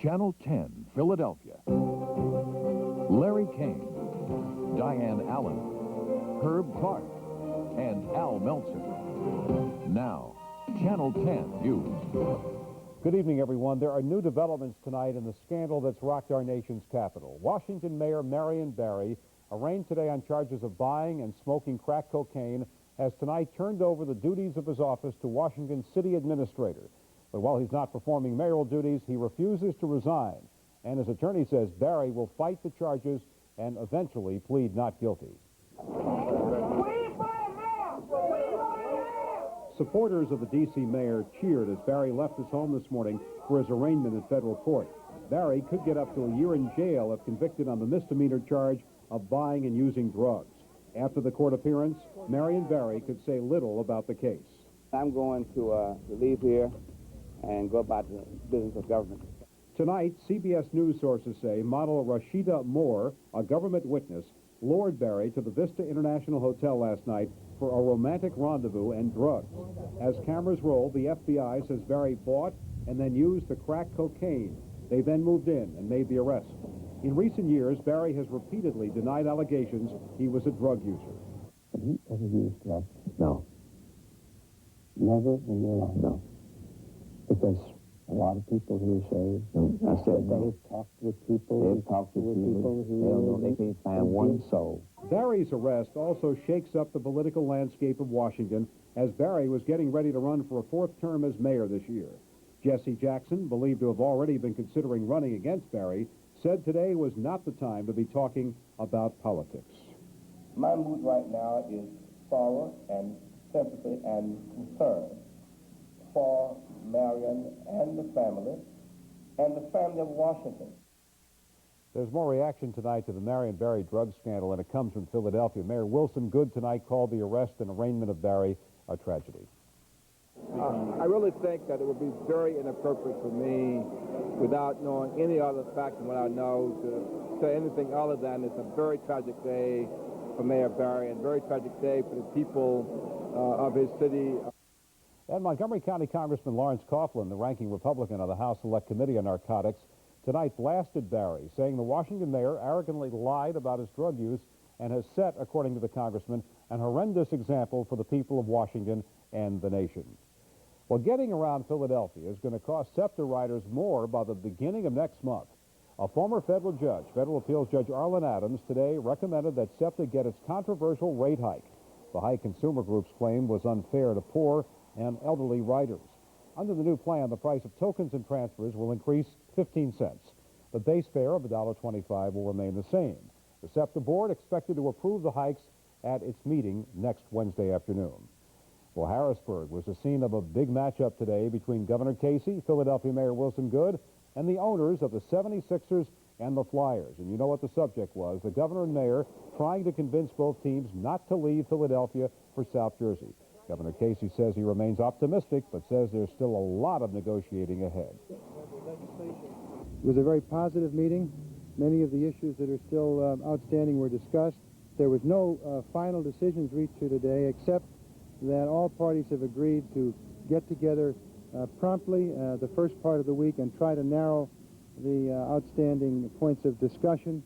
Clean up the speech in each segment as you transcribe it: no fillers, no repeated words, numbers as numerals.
Channel 10, Philadelphia. Larry Kane, Diane Allen, Herb Clark, and Al Meltzer. Now, Channel 10 News. Good evening, everyone. There are new developments tonight in the scandal that's rocked our nation's capital. Washington Mayor Marion Barry, arraigned today on charges of buying and smoking crack cocaine, has tonight turned over the duties of his office to Washington City Administrator. But while he's not performing mayoral duties, he refuses to resign. And his attorney says Barry will fight the charges and eventually plead not guilty. Supporters of the D.C. mayor cheered as Barry left his home this morning for his arraignment in federal court. Barry could get up to a year in jail if convicted on the misdemeanor charge of buying and using drugs. After the court appearance, Marion Barry could say little about the case. I'm going to leave here and go about the business of government. Tonight, CBS News sources say model Rashida Moore, a government witness, lured Barry to the Vista International Hotel last night for a romantic rendezvous and drugs. As cameras roll, the FBI says Barry bought and then used the crack cocaine. They then moved in and made the arrest. In recent years, Barry has repeatedly denied allegations he was a drug user. Have you ever used drugs? No. Never in your life? No. Because a lot of people here say I said they've talked with people. They've talked with people who don't know they can't find one soul. Barry's arrest also shakes up the political landscape of Washington as Barry was getting ready to run for a fourth term as mayor this year. Jesse Jackson, believed to have already been considering running against Barry, said today was not the time to be talking about politics. My mood right now is sorrow and sympathy and concern for Marion and the family of Washington. There's more reaction tonight to the Marion Barry drug scandal, and it comes from Philadelphia. Mayor Wilson Goode tonight called the arrest and arraignment of Barry a tragedy. I really think that it would be very inappropriate for me, without knowing any other fact than what I know, to say anything other than it's a very tragic day for Mayor Barry and a very tragic day for the people of his city. And Montgomery County Congressman Lawrence Coughlin, the ranking Republican on the House Select Committee on Narcotics, tonight blasted Barry, saying the Washington mayor arrogantly lied about his drug use and has set, according to the congressman, an horrendous example for the people of Washington and the nation. Well, getting around Philadelphia is going to cost SEPTA riders more by the beginning of next month. A former federal judge, Federal Appeals Judge Arlen Adams, today recommended that SEPTA get its controversial rate hike. The hike consumer groups claim was unfair to poor and elderly riders. Under the new plan, the price of tokens and transfers will increase 15 cents. The base fare of $1.25 will remain the same. The SEPTA board expected to approve the hikes at its meeting next Wednesday afternoon. Well, Harrisburg was the scene of a big matchup today between Governor Casey, Philadelphia Mayor Wilson Goode, and the owners of the 76ers and the Flyers. And you know what the subject was. The governor and mayor trying to convince both teams not to leave Philadelphia for South Jersey. Governor Casey says he remains optimistic, but says there's still a lot of negotiating ahead. It was a very positive meeting. Many of the issues that are still outstanding were discussed. There was no final decisions reached here today, except that all parties have agreed to get together promptly the first part of the week and try to narrow the outstanding points of discussion.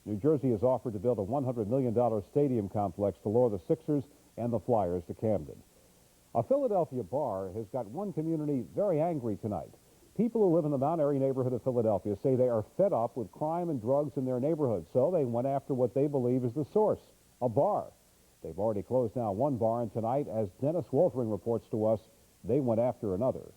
New Jersey has offered to build a $100 million stadium complex to lure the Sixers and the Flyers to Camden. A Philadelphia bar has got one community very angry tonight. People who live in the Mount Airy neighborhood of Philadelphia say they are fed up with crime and drugs in their neighborhood, so they went after what they believe is the source, a bar. They've already closed down one bar, and tonight, as Dennis Wolfering reports to us, they went after another.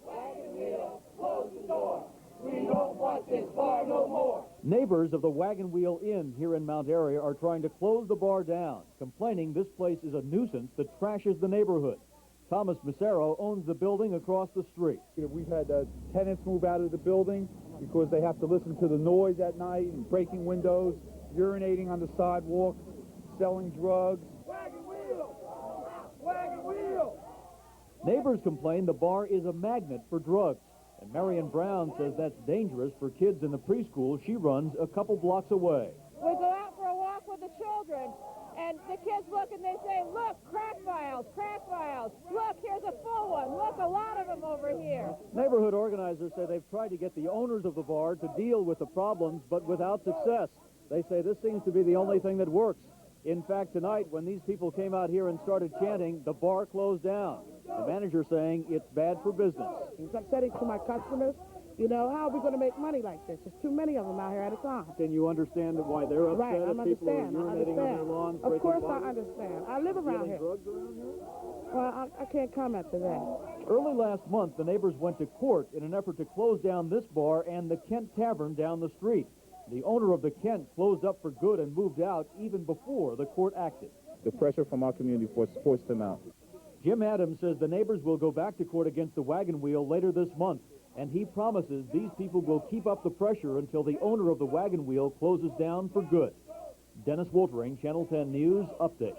Wagon Wheel, close the door. We don't want this bar no more. Neighbors of the Wagon Wheel Inn here in Mount Airy are trying to close the bar down, complaining this place is a nuisance that trashes the neighborhood. Thomas Macero owns the building across the street. We've had tenants move out of the building because they have to listen to the noise at night and breaking windows, urinating on the sidewalk, selling drugs. Wagon Wheel! Wagon Wheel! Neighbors complain the bar is a magnet for drugs. And Marion Brown says that's dangerous for kids in the preschool she runs a couple blocks away. We go out for a walk with the children, And the kids look and they say, look, crack vials, crack vials. Look, here's a full one. Look, a lot of them over here. Neighborhood organizers say they've tried to get the owners of the bar to deal with the problems, but without success. They say this seems to be the only thing that works. In fact, tonight, when these people came out here and started chanting, the bar closed down. The manager saying it's bad for business. It's upsetting to my customers. You know, how are we going to make money like this? There's too many of them out here at a time. Can you understand why they're upset Right, if people are urinating on their lawns? Of course I understand. I live around here. Drugs around here? Well, I can't comment to that. Early last month, the neighbors went to court in an effort to close down this bar and the Kent Tavern down the street. The owner of the Kent closed up for good and moved out even before the court acted. The pressure from our community forced them out. Jim Adams says the neighbors will go back to court against the Wagon Wheel later this month, and he promises these people will keep up the pressure until the owner of the Wagon Wheel closes down for good. Dennis Woltering, Channel 10 News, update.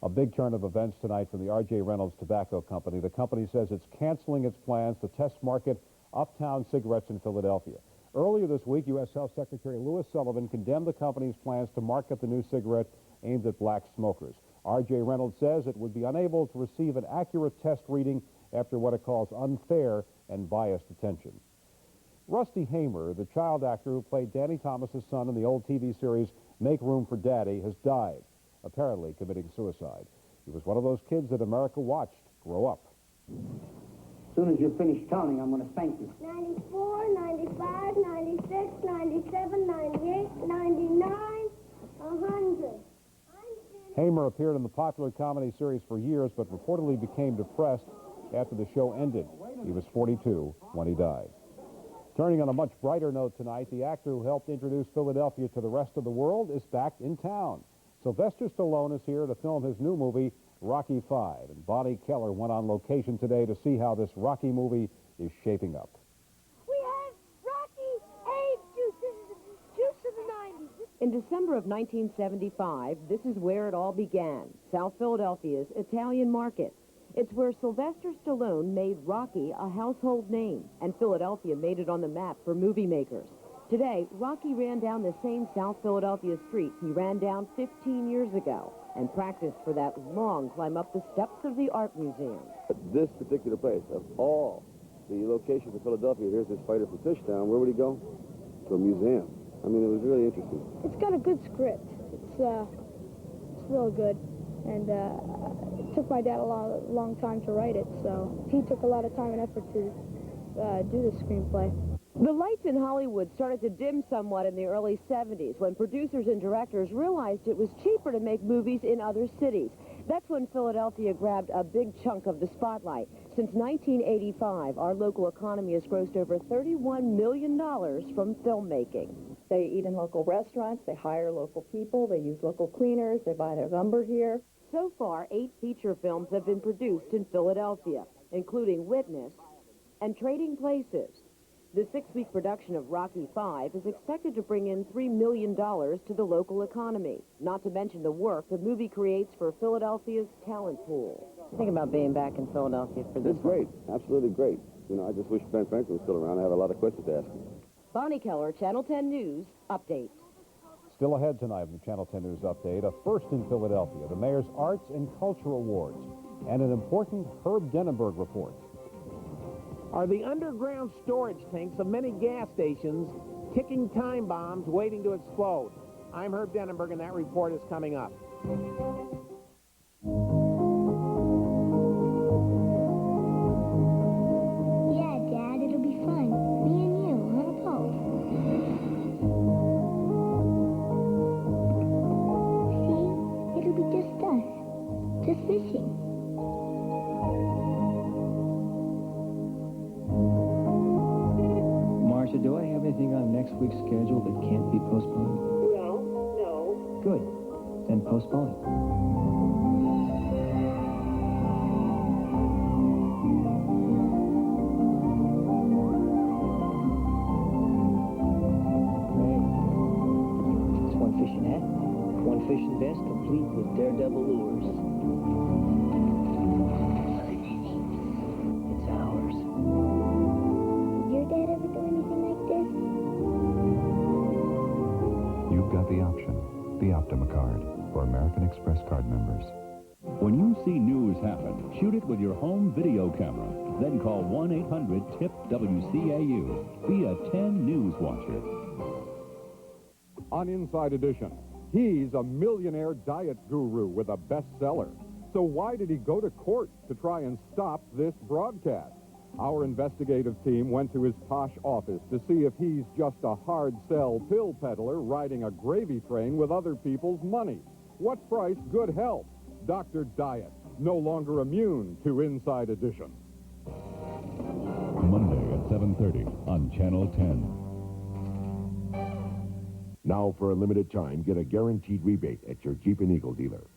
A big turn of events tonight from the R.J. Reynolds Tobacco Company. The company says it's canceling its plans to test market Uptown cigarettes in Philadelphia. Earlier this week, U.S. Health Secretary Louis Sullivan condemned the company's plans to market the new cigarette aimed at black smokers. R.J. Reynolds says it would be unable to receive an accurate test reading after what it calls unfair and biased attention. Rusty Hamer, the child actor who played Danny Thomas's son in the old TV series Make Room for Daddy, has died, apparently committing suicide. He was one of those kids that America watched grow up. As soon as you finish counting, I'm going to thank you. 94, 95, 96, 97, 98, 99, 100. Hamer appeared in the popular comedy series for years, but reportedly became depressed after the show ended. He was 42 when he died. Turning on a much brighter note tonight, the actor who helped introduce Philadelphia to the rest of the world is back in town. Sylvester Stallone is here to film his new movie, Rocky V, and Bonnie Keller went on location today to see how this Rocky movie is shaping up. We have Rocky Aid juice. This is the juice of the 90s. In December of 1975, this is where it all began, South Philadelphia's Italian Market. It's where Sylvester Stallone made Rocky a household name, and Philadelphia made it on the map for movie makers. Today, Rocky ran down the same South Philadelphia street he ran down 15 years ago and practiced for that long climb up the steps of the Art Museum. This particular place, of all the locations in Philadelphia, here's this fighter from Fishtown. Where would he go? To a museum. I mean, it was really interesting. It's got a good script. It's real good. And it took my dad a long time to write it, so he took a lot of time and effort to do the screenplay. The lights in Hollywood started to dim somewhat in the early 70s when producers and directors realized it was cheaper to make movies in other cities. That's when Philadelphia grabbed a big chunk of the spotlight. Since 1985, our local economy has grossed over $31 million from filmmaking. They eat in local restaurants, they hire local people, they use local cleaners, they buy their lumber here. So far, 8 feature films have been produced in Philadelphia, including Witness and Trading Places. The 6-week production of Rocky V is expected to bring in $3 million to the local economy, not to mention the work the movie creates for Philadelphia's talent pool. Think about being back in Philadelphia for this. It's great, absolutely great. You know, I just wish Ben Franklin was still around. I have a lot of questions to ask him. Bonnie Keller, Channel 10 News, update. Still ahead tonight in the Channel 10 News update, a first in Philadelphia, the Mayor's Arts and Culture Awards, and an important Herb Denenberg report. Are the underground storage tanks of many gas stations ticking time bombs waiting to explode? I'm Herb Denenberg, and that report is coming up. Yeah, Dad, it'll be fun. Me and you on a boat. See? It'll be just us. Just fishing. Marcia, do I have anything on next week's schedule that can't be postponed? No. Good. Then postpone it. Hey, it's one fishing hat, one fishing vest, complete with daredevil lures. It's ours. Your dad ever do anything like this? You've got the option, the Optima card. for American Express card members. When you see news happen, shoot it with your home video camera. Then call 1-800-TIP-WCAU. Be a 10 News watcher. On Inside Edition, he's a millionaire diet guru with a bestseller. So why did he go to court to try and stop this broadcast? Our investigative team went to his posh office to see if he's just a hard-sell pill peddler riding a gravy train with other people's money. What price, good health? Dr. Diet, no longer immune to Inside Edition. Monday at 7:30 on Channel 10. Now, for a limited time, get a guaranteed rebate at your Jeep and Eagle dealer.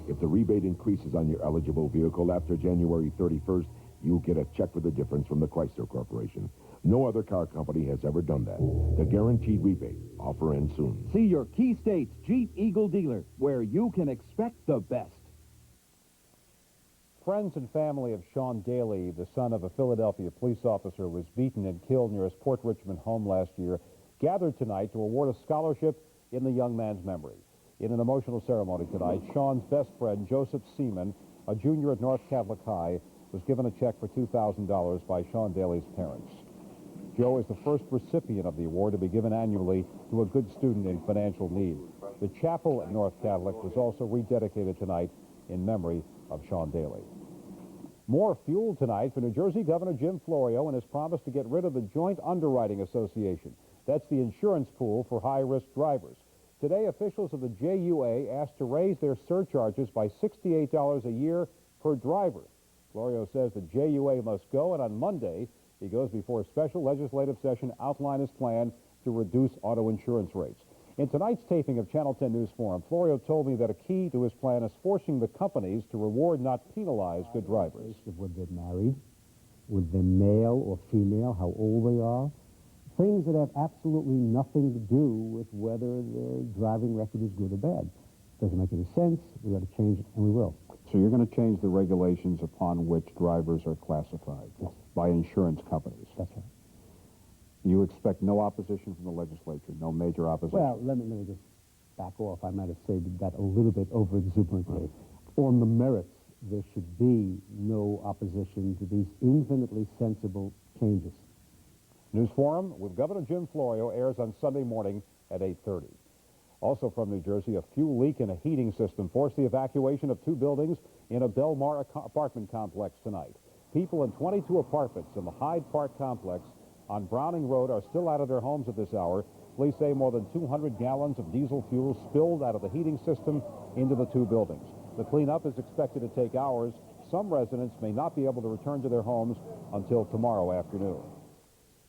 If the rebate increases on your eligible vehicle after January 31st, you'll get a check for the difference from the Chrysler Corporation. No other car company has ever done that. The guaranteed rebate. Offer ends soon. See your Key States Jeep Eagle dealer, where you can expect the best. Friends and family of Sean Daly, the son of a Philadelphia police officer, was beaten and killed near his Port Richmond home last year, gathered tonight to award a scholarship in the young man's memory. In an emotional ceremony tonight, Sean's best friend, Joseph Seaman, a junior at North Catholic High, was given a check for $2,000 by Sean Daly's parents. Joe is the first recipient of the award to be given annually to a good student in financial need. The chapel at North Catholic was also rededicated tonight in memory of Sean Daly. More fuel tonight for New Jersey Governor Jim Florio and his promise to get rid of the Joint Underwriting Association. That's the insurance pool for high-risk drivers. Today, officials of the JUA asked to raise their surcharges by $68 a year per driver. Florio says the JUA must go, and on Monday, he goes before a special legislative session to outline his plan to reduce auto insurance rates. In tonight's taping of Channel 10 News Forum, Florio told me that a key to his plan is forcing the companies to reward, not penalize, good drivers. Whether they're married, whether they're male or female, how old they are, things that have absolutely nothing to do with whether their driving record is good or bad. Doesn't make any sense. We got to change it, and we will. So you're going to change the regulations upon which drivers are classified by insurance companies? That's right. You expect no opposition from the legislature, no major opposition? Well, let me just back off. I might have said that a little bit over-exuberantly. On the merits, there should be no opposition to these infinitely sensible changes. News Forum with Governor Jim Florio airs on Sunday morning at 8:30. Also from New Jersey, a fuel leak in a heating system forced the evacuation of 2 buildings in a Belmar apartment complex tonight. People in 22 apartments in the Hyde Park complex on Browning Road are still out of their homes at this hour. Police say more than 200 gallons of diesel fuel spilled out of the heating system into the 2 buildings. The cleanup is expected to take hours. Some residents may not be able to return to their homes until tomorrow afternoon.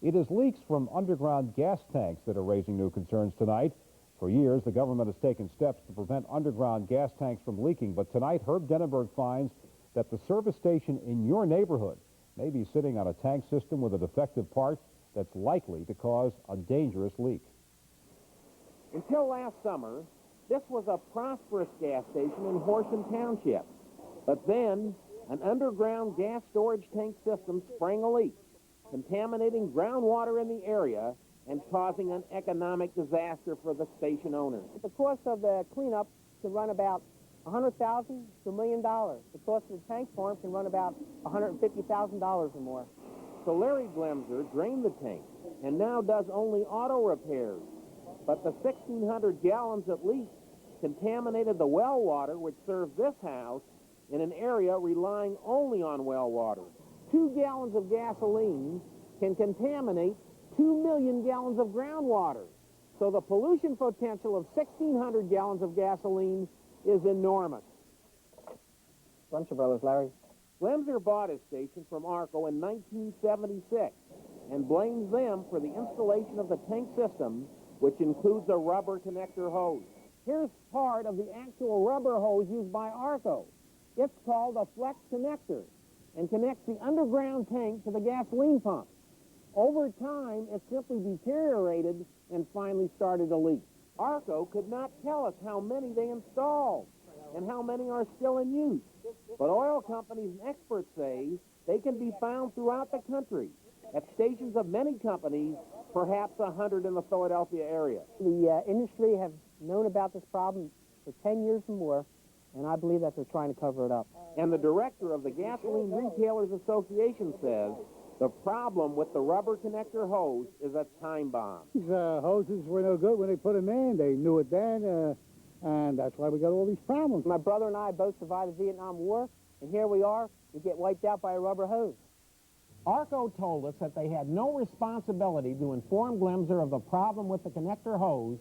It is leaks from underground gas tanks that are raising new concerns tonight. For years, the government has taken steps to prevent underground gas tanks from leaking, but tonight Herb Denenberg finds that the service station in your neighborhood may be sitting on a tank system with a defective part that's likely to cause a dangerous leak. Until last summer, this was a prosperous gas station in Horsham Township. But then, an underground gas storage tank system sprang a leak, contaminating groundwater in the area and causing an economic disaster for the station owners. The cost of the cleanup can run about $100,000 to $1 million. The cost of the tank farm can run about $150,000 or more. So Larry Glemser drained the tank and now does only auto repairs. But the 1,600 gallons at least contaminated the well water which serves this house in an area relying only on well water. 2 gallons of gasoline can contaminate 2 million gallons of groundwater. So the pollution potential of 1,600 gallons of gasoline is enormous. Bunch of brothers, Larry. Glemser bought his station from ARCO in 1976 and blames them for the installation of the tank system, which includes a rubber connector hose. Here's part of the actual rubber hose used by ARCO. It's called a flex connector and connects the underground tank to the gasoline pump. Over time, it simply deteriorated and finally started to leak. ARCO could not tell us how many they installed. and how many are still in use. But oil companies and experts say they can be found throughout the country at stations of many companies, perhaps 100 in the Philadelphia area. The industry have known about this problem for 10 years or more, and I believe that they're trying to cover it up. And the director of the Gasoline Retailers Association says the problem with the rubber connector hose is a time bomb. These hoses were no good when they put them in. They knew it then, and that's why we got all these problems. My brother and I both survived the Vietnam War, and here we are, we get wiped out by a rubber hose. ARCO told us that they had no responsibility to inform Glemser of the problem with the connector hose,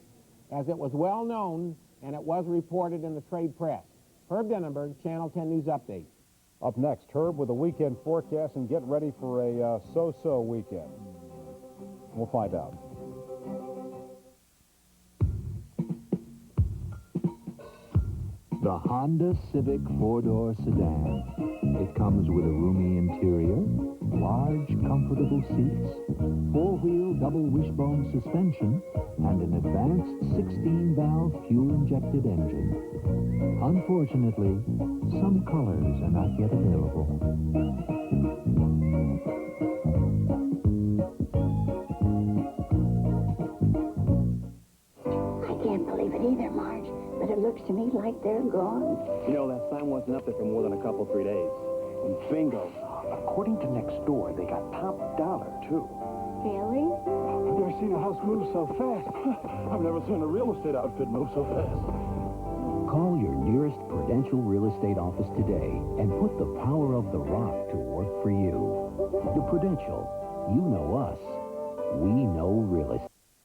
as it was well known and it was reported in the trade press. Herb Denenberg, Channel 10 News Update. Up next, Herb with a weekend forecast, and get ready for a so-so weekend. We'll find out. The Honda Civic four-door sedan. It comes with a roomy interior, large, comfortable seats, four-wheel double wishbone suspension, and an advanced 16-valve fuel-injected engine. Unfortunately, some colors are not yet available. I can't believe it either, Marge, but it looks to me like they're gone. You know, that sign wasn't up there for more than a couple, 3 days. And bingo. According to next door, they got top dollar, too. Really? I've never seen a house move so fast. I've never seen a real estate outfit move so fast. Call your nearest Prudential Real Estate office today and put the power of the rock to work for you. The Prudential, you know us. We know real estate.